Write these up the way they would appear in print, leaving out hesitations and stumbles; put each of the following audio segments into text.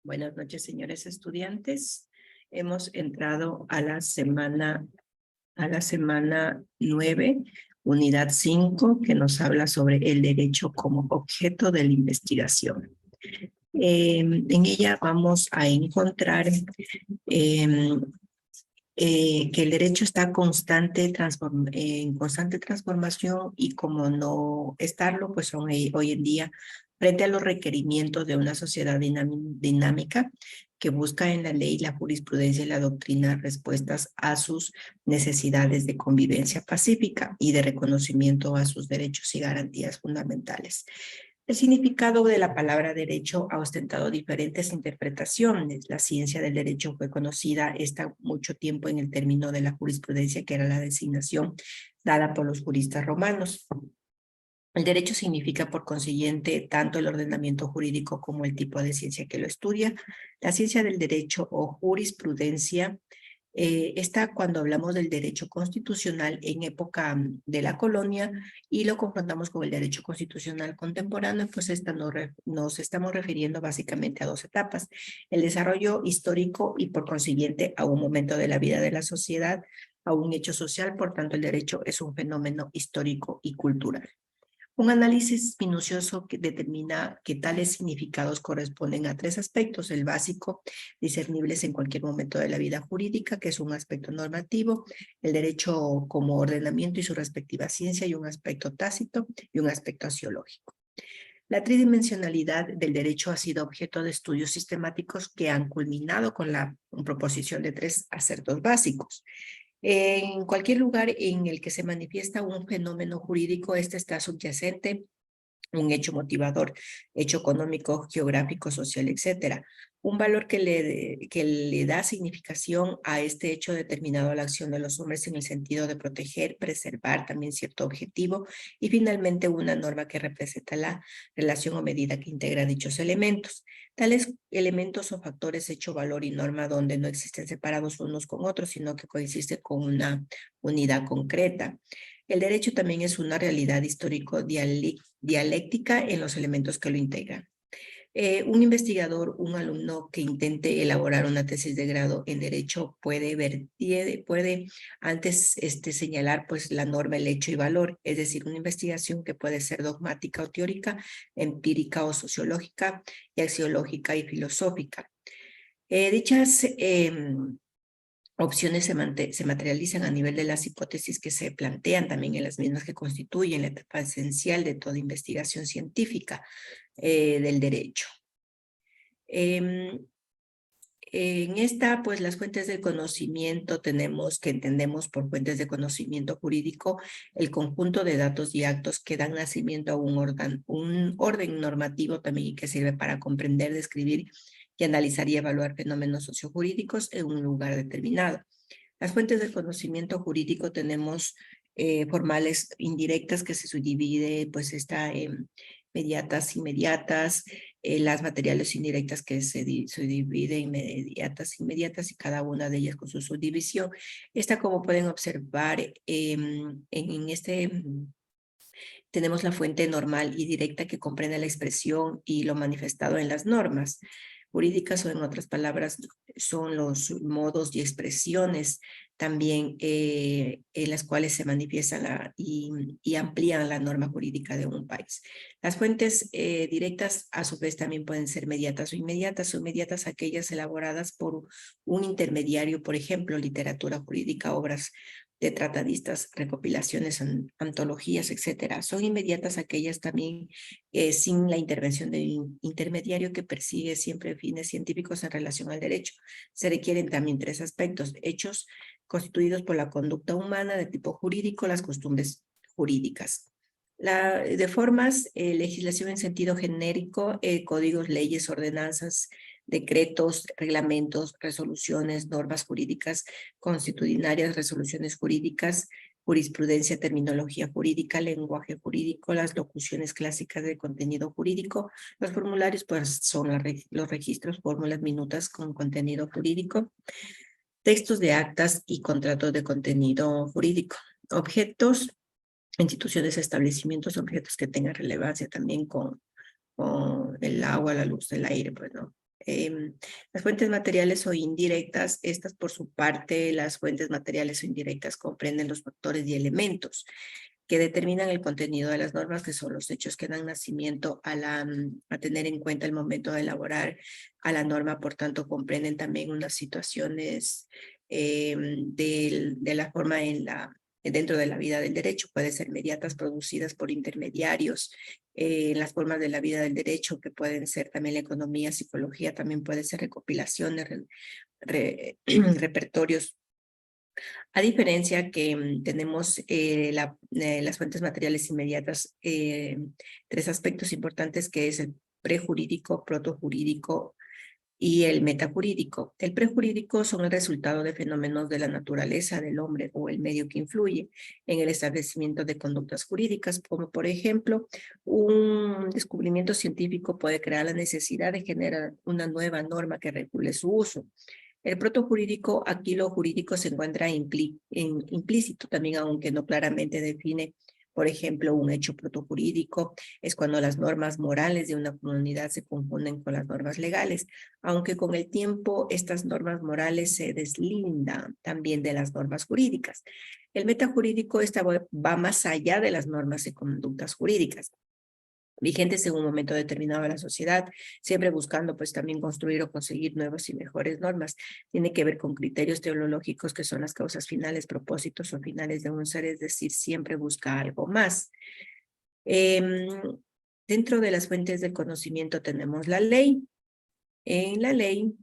Buenas noches, señores estudiantes. Hemos entrado a la semana 9, unidad 5, que nos habla sobre el derecho como objeto de la investigación. En ella vamos a encontrar que el derecho está en constante transformación y como no estarlo, pues son hoy en día frente a los requerimientos de una sociedad dinámica que busca en la ley, la jurisprudencia y la doctrina respuestas a sus necesidades de convivencia pacífica y de reconocimiento a sus derechos y garantías fundamentales. El significado de la palabra derecho ha ostentado diferentes interpretaciones. La ciencia del derecho fue conocida mucho tiempo en el término de la jurisprudencia, que era la designación dada por los juristas romanos. El derecho significa, por consiguiente, tanto el ordenamiento jurídico como el tipo de ciencia que lo estudia. La ciencia del derecho o jurisprudencia está cuando hablamos del derecho constitucional en época de la colonia y lo confrontamos con el derecho constitucional contemporáneo, pues nos estamos refiriendo básicamente a dos etapas: el desarrollo histórico y por consiguiente a un momento de la vida de la sociedad, a un hecho social. Por tanto, el derecho es un fenómeno histórico y cultural. Un análisis minucioso que determina que tales significados corresponden a tres aspectos: el básico, discernibles en cualquier momento de la vida jurídica, que es un aspecto normativo; el derecho como ordenamiento y su respectiva ciencia, y un aspecto tácito y un aspecto axiológico. La tridimensionalidad del derecho ha sido objeto de estudios sistemáticos que han culminado con la proposición de tres acertos básicos. En cualquier lugar en el que se manifiesta un fenómeno jurídico, este está subyacente un hecho motivador, hecho económico, geográfico, social, etcétera. Un valor que le da significación a este hecho determinado a la acción de los hombres en el sentido de proteger, preservar también cierto objetivo, y finalmente una norma que representa la relación o medida que integra dichos elementos. Tales elementos o factores hecho, valor y norma donde no existen separados unos con otros, sino que coexisten con una unidad concreta. El derecho también es una realidad histórico-dialéctica en los elementos que lo integran. Un investigador, un alumno que intente elaborar una tesis de grado en derecho puede antes señalar pues la norma, el hecho y valor, es decir, una investigación que puede ser dogmática o teórica, empírica o sociológica, y axiológica y filosófica. Dichas opciones se materializan a nivel de las hipótesis que se plantean también en las mismas que constituyen la etapa esencial de toda investigación científica del derecho. En esta, pues las fuentes del conocimiento entendemos por fuentes de conocimiento jurídico el conjunto de datos y actos que dan nacimiento a un orden normativo también, y que sirve para comprender, describir y analizar y evaluar fenómenos sociojurídicos en un lugar determinado. Las fuentes del conocimiento jurídico tenemos formales indirectas, que se subdivide, pues está en mediatas, inmediatas, las materiales indirectas, que se subdividen en inmediatas, y cada una de ellas con su subdivisión. Esta, como pueden observar, tenemos la fuente normal y directa, que comprende la expresión y lo manifestado en las normas jurídicas, o en otras palabras, son los modos y expresiones también en las cuales se manifiestan y amplían la norma jurídica de un país. Las fuentes directas, a su vez, también pueden ser mediatas o inmediatas. Aquellas elaboradas por un intermediario, por ejemplo, literatura jurídica, obras de tratadistas, recopilaciones, antologías, etcétera. Son inmediatas aquellas también sin la intervención del intermediario, que persigue siempre fines científicos en relación al derecho. Se requieren también tres aspectos: hechos constituidos por la conducta humana de tipo jurídico, las costumbres jurídicas. De formas, legislación en sentido genérico, códigos, leyes, ordenanzas, decretos, reglamentos, resoluciones, normas jurídicas constitucionarias, resoluciones jurídicas, jurisprudencia, terminología jurídica, lenguaje jurídico, las locuciones clásicas de contenido jurídico. Los formularios, pues, son los registros, fórmulas, minutas con contenido jurídico, textos de actas y contratos de contenido jurídico. Objetos, instituciones, establecimientos, objetos que tengan relevancia también con el agua, la luz, el aire, pues, ¿no? Las fuentes materiales o indirectas, estas por su parte, las fuentes materiales o indirectas comprenden los factores y elementos que determinan el contenido de las normas, que son los hechos que dan nacimiento a tener en cuenta el momento de elaborar a la norma. Por tanto, comprenden también unas situaciones de la forma dentro de la vida del derecho. Pueden ser mediatas, producidas por intermediarios, las formas de la vida del derecho, que pueden ser también la economía, psicología, también puede ser recopilaciones, repertorios. A diferencia que tenemos las fuentes materiales inmediatas, tres aspectos importantes, que es el prejurídico, protojurídico y el metajurídico. El prejurídico son el resultado de fenómenos de la naturaleza del hombre o el medio que influye en el establecimiento de conductas jurídicas, como por ejemplo, un descubrimiento científico puede crear la necesidad de generar una nueva norma que regule su uso. El protojurídico, aquí lo jurídico se encuentra implícito también, aunque no claramente define. Por ejemplo, un hecho protojurídico es cuando las normas morales de una comunidad se confunden con las normas legales, aunque con el tiempo estas normas morales se deslindan también de las normas jurídicas. El metajurídico va más allá de las normas y conductas jurídicas vigentes en un momento determinado de la sociedad, siempre buscando pues también construir o conseguir nuevas y mejores normas. Tiene que ver con criterios teológicos, que son las causas finales, propósitos o finales de un ser, es decir, siempre busca algo más. Dentro de las fuentes del conocimiento tenemos la ley. En la ley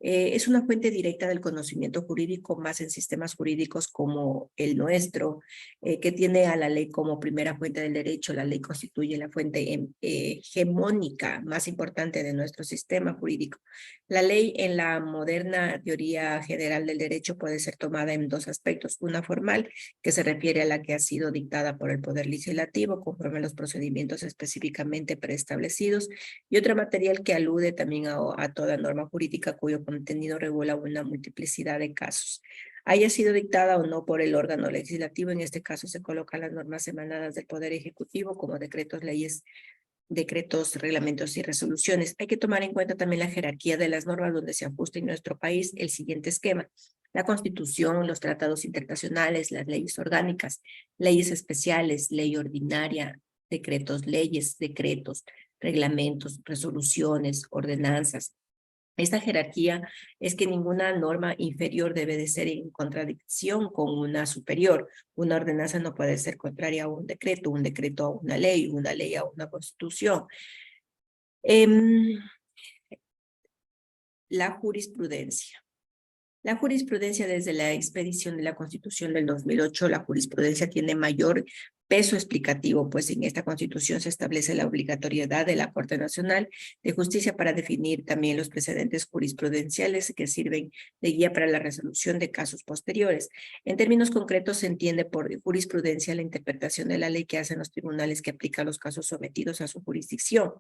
es una fuente directa del conocimiento jurídico, más en sistemas jurídicos como el nuestro, que tiene a la ley como primera fuente del derecho. La ley constituye la fuente hegemónica más importante de nuestro sistema jurídico. La ley en la moderna teoría general del derecho puede ser tomada en dos aspectos: una formal, que se refiere a la que ha sido dictada por el Poder Legislativo conforme a los procedimientos específicamente preestablecidos, y otra material, que alude también a toda norma jurídica cuyo contenido regula una multiplicidad de casos, haya sido dictada o no por el órgano legislativo. En este caso se colocan las normas emanadas del Poder Ejecutivo, como decretos, leyes, decretos, reglamentos y resoluciones. Hay que tomar en cuenta también la jerarquía de las normas, donde se ajusta en nuestro país el siguiente esquema: la Constitución, los tratados internacionales, las leyes orgánicas, leyes especiales, ley ordinaria, decretos, leyes, decretos, reglamentos, resoluciones, ordenanzas. Esta jerarquía es que ninguna norma inferior debe de ser en contradicción con una superior. Una ordenanza no puede ser contraria a un decreto a una ley a una constitución. La jurisprudencia. La jurisprudencia, desde la expedición de la Constitución del 2008, la jurisprudencia tiene mayor peso explicativo, pues en esta Constitución se establece la obligatoriedad de la Corte Nacional de Justicia para definir también los precedentes jurisprudenciales que sirven de guía para la resolución de casos posteriores. En términos concretos, se entiende por jurisprudencia la interpretación de la ley que hacen los tribunales que aplican los casos sometidos a su jurisdicción.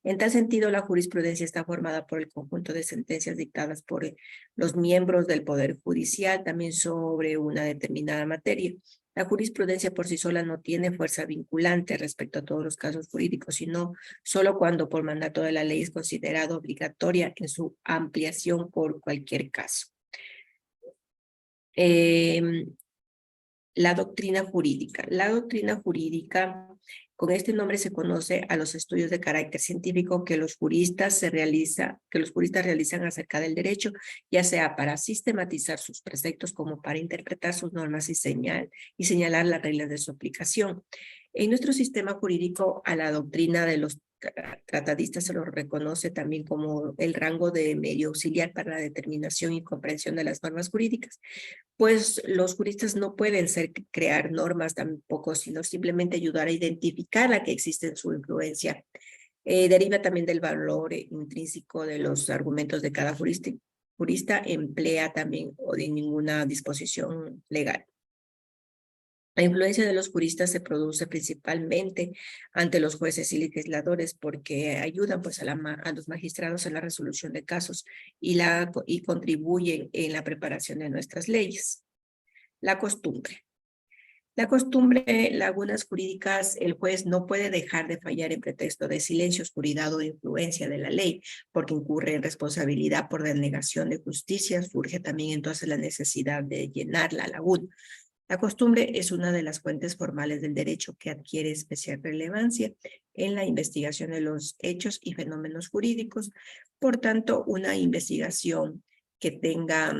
En tal sentido, la jurisprudencia está formada por el conjunto de sentencias dictadas por los miembros del Poder Judicial también sobre una determinada materia. La jurisprudencia por sí sola no tiene fuerza vinculante respecto a todos los casos jurídicos, sino solo cuando por mandato de la ley es considerada obligatoria en su ampliación por cualquier caso. La doctrina jurídica. La doctrina jurídica, con este nombre se conoce a los estudios de carácter científico que los juristas realizan acerca del derecho, ya sea para sistematizar sus preceptos como para interpretar sus normas y señalar las reglas de su aplicación. En nuestro sistema jurídico, a la doctrina de los tratadistas se lo reconoce también como el rango de medio auxiliar para la determinación y comprensión de las normas jurídicas, pues los juristas no pueden crear normas tampoco, sino simplemente ayudar a identificar la que existe en su influencia. Deriva también del valor intrínseco de los argumentos de cada jurista. Jurista emplea también o de ninguna disposición legal. La influencia de los juristas se produce principalmente ante los jueces y legisladores, porque ayudan pues a los magistrados en la resolución de casos y contribuyen en la preparación de nuestras leyes. La costumbre. La costumbre, lagunas jurídicas, el juez no puede dejar de fallar en pretexto de silencio, oscuridad o influencia de la ley, porque incurre en responsabilidad por denegación de justicia. Surge también entonces la necesidad de llenar la laguna. La costumbre es una de las fuentes formales del derecho que adquiere especial relevancia en la investigación de los hechos y fenómenos jurídicos. Por tanto, una investigación que tenga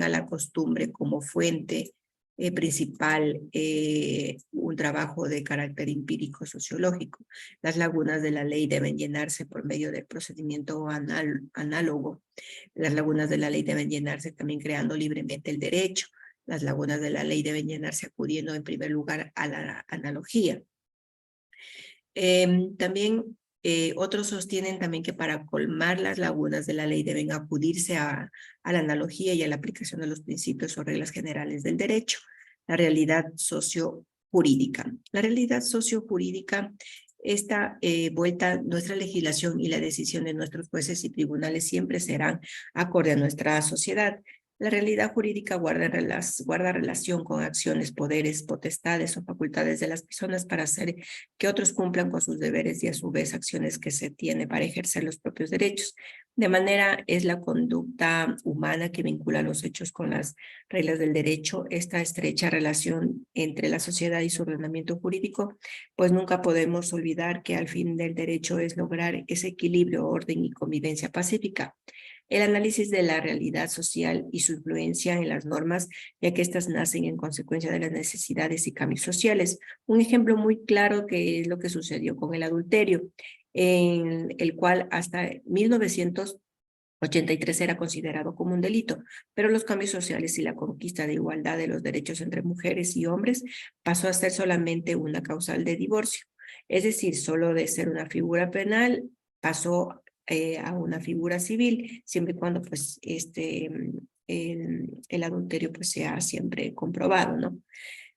la costumbre como fuente principal, un trabajo de carácter empírico sociológico. Las lagunas de la ley deben llenarse por medio del procedimiento análogo. Las lagunas de la ley deben llenarse también creando libremente el derecho. Las lagunas de la ley deben llenarse acudiendo en primer lugar a la analogía. También otros sostienen también que para colmar las lagunas de la ley deben acudirse a la analogía y a la aplicación de los principios o reglas generales del derecho. La realidad sociojurídica. La realidad sociojurídica esta vuelta, nuestra legislación y la decisión de nuestros jueces y tribunales siempre serán acorde a nuestra sociedad. La realidad jurídica guarda relación con acciones, poderes, potestades o facultades de las personas para hacer que otros cumplan con sus deberes y a su vez acciones que se tiene para ejercer los propios derechos. De manera es la conducta humana que vincula los hechos con las reglas del derecho. Esta estrecha relación entre la sociedad y su ordenamiento jurídico, pues nunca podemos olvidar que al fin del derecho es lograr ese equilibrio, orden y convivencia pacífica. El análisis de la realidad social y su influencia en las normas, ya que éstas nacen en consecuencia de las necesidades y cambios sociales. Un ejemplo muy claro que es lo que sucedió con el adulterio, en el cual hasta 1983 era considerado como un delito, pero los cambios sociales y la conquista de igualdad de los derechos entre mujeres y hombres pasó a ser solamente una causal de divorcio. Es decir, solo de ser una figura penal pasó a una figura civil, siempre y cuando pues el adulterio pues sea siempre comprobado, ¿no?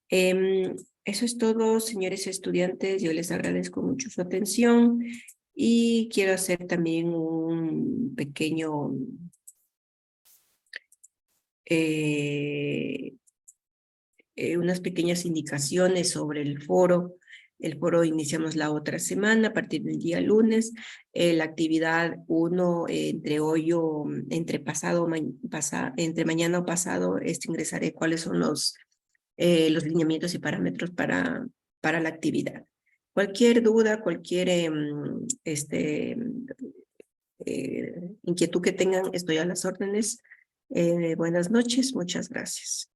Eso es todo, señores estudiantes. Yo les agradezco mucho su atención y quiero hacer también un pequeño unas pequeñas indicaciones sobre el foro. El foro iniciamos la otra semana a partir del día lunes. La actividad 1 entre hoy o entre entre mañana o pasado ingresaré cuáles son los lineamientos y parámetros para la actividad. Cualquier duda, cualquier inquietud que tengan, estoy a las órdenes. Buenas noches, muchas gracias.